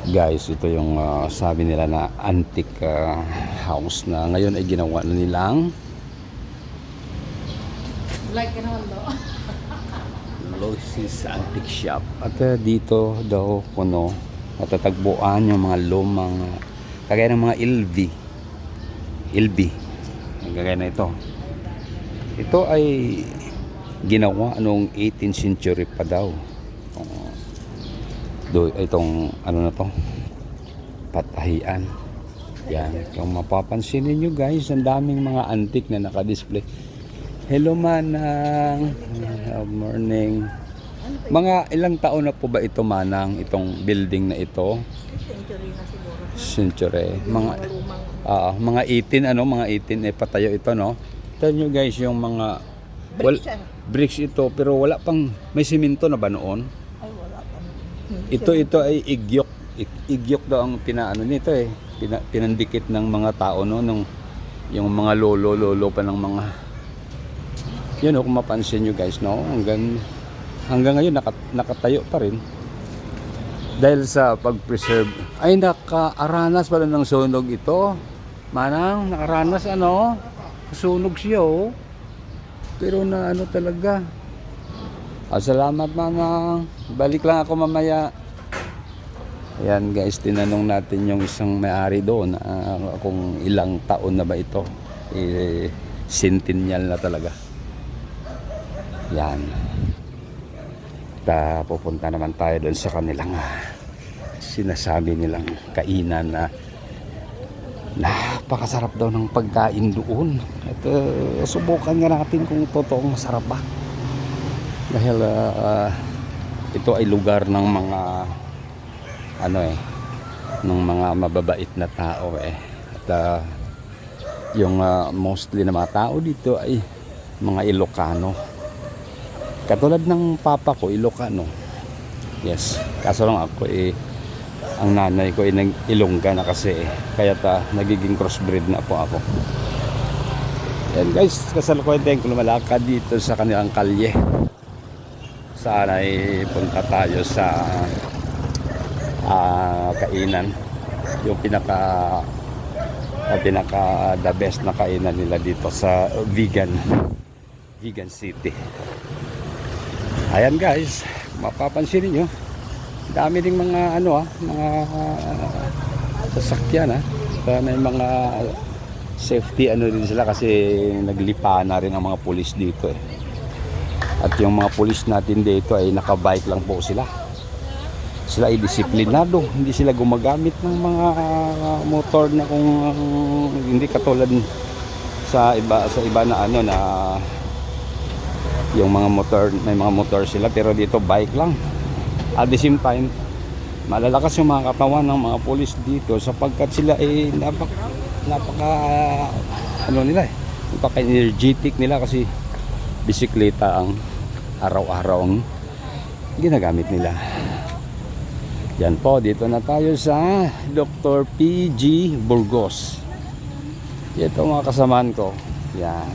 Guys, ito yung sabi nila na antique house na ngayon ay ginawa na nilang Like naman do. Losis Antique Shop. At dito daw kuno matatagpuan yung mga lumang kagaya ng mga LV kagaya na ito. Ito ay ginawa noong 18th century pa daw. Itong ano na to, patahian. Yan, kung mapapansin niyo guys, ang daming mga antique na naka-display. Hello Manang, good morning. Mga ilang taon na po ba ito Manang, itong building na ito? Century na siguro. Century. Mga 18 ano, mga 18 patayo ito no. Ito nyo guys yung mga bricks ito pero wala pang may simento na ba noon? Ay wala pa. Ito ay igyok. Igyok daw ang pinaano nito pinandikit ng mga tao no nung yung mga lolo pa ng mga yun kung mapansin nyo guys no hanggang ngayon nakatayo pa rin dahil sa pag-preserve. Ay nakaaranas pala ng sunog ito Manang, nakaranas ano sunog siya pero na ano talaga. Salamat Manang, balik lang ako mamaya. Ayan guys, tinanong natin yung isang may-ari doon kung ilang taon na ba ito. Centennial na talaga. Yan. Pupunta naman tayo doon sa kanilang sinasabi nilang kainan na napakasarap daw ng pagkain doon. At subukan nga natin kung totoong masarap ba. Dahil ito ay lugar ng mga ng mga mababait na tao At yung mostly na mga tao dito ay mga Ilocano. Katulad ng papa ko, Ilocano. Yes. Kaso lang ako ang nanay ko ay nag-Ilongga na kasi kaya nagiging crossbreed na po ako. Yan guys, kasalukuyan tayong lumalakad dito sa kanilang kalye. Sana ay punta tayo sa kainan, yung pinaka the best na kainan nila dito sa vegan city. Ayan guys, mapapansin niyo dami ding mga mga sasakyan may mga safety din sila kasi naglipa na rin ang mga pulis dito at yung mga pulis natin dito ay nakabike lang po sila ay disiplinado, hindi sila gumagamit ng mga motor na kung hindi katulad sa iba na na yung mga motor, may mga motor sila pero dito bike lang. At the same time malalakas yung mga katawan ng mga pulis dito sapagkat sila ay napaka energetic nila kasi bisikleta ang araw-araw ang ginagamit nila. Yan po, dito na tayo sa Dr. P.G. Burgos. Ito mga kasamaan ko. Yan.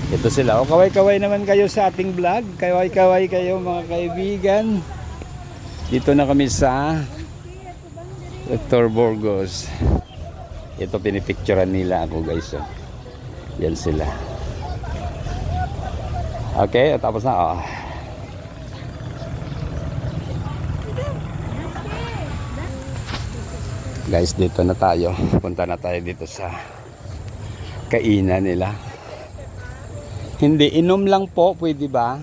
Ito sila. Kaway-kaway naman kayo sa ating vlog. Kaway-kaway kayo mga kaibigan. Dito na kami sa Dr. Burgos. Ito pinipicturean nila ako guys. Yan sila. Okay, tapos na. Guys, dito na tayo. Punta na tayo dito sa kainan nila. Hindi, inom lang po, pwede ba?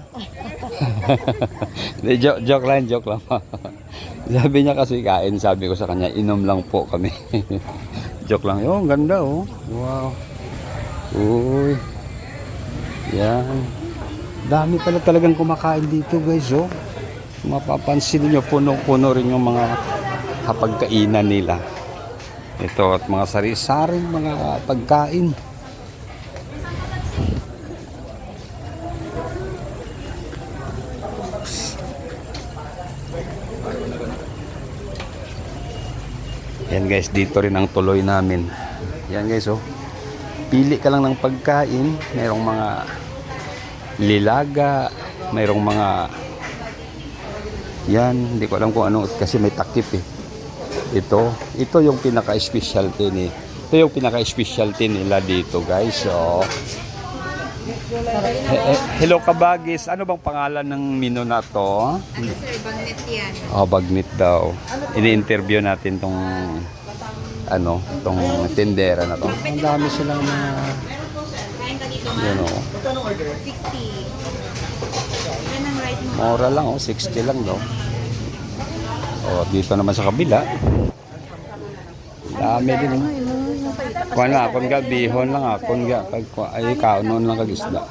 joke lang. Sabi niya kasi kain, sabi ko sa kanya, inom lang po kami. Joke lang. Ang ganda Wow. Uy. Yan. Dami pala talagang kumakain dito guys Mapapansin niyo puno-puno rin yung mga hapagkainan nila. Ito at mga sari-saring mga pagkain. Yan guys, dito rin ang tuloy namin. Yan guys pili ka lang ng pagkain. Mayroong mga lilaga, mayroong mga Yan, hindi ko alam kung ano kasi may takip eh. Ito yung pinaka-specialty ni. Ito yung pinaka-specialty nila dito, guys. So, hello Kabagis, ano bang pangalan ng menu na to? Ano sir, bagnet yan. Oh, Bagnet daw. Ini-interview natin tong tong tindera na to. Ang dami silang mga Kain ka dito you know, 60. Yan ang rice mo. mura lang 60 lang daw. Oh, dito naman sa kabila. Dami din. Kuha na, kung ga bihon lang kung ga ay kaon lang kagisda.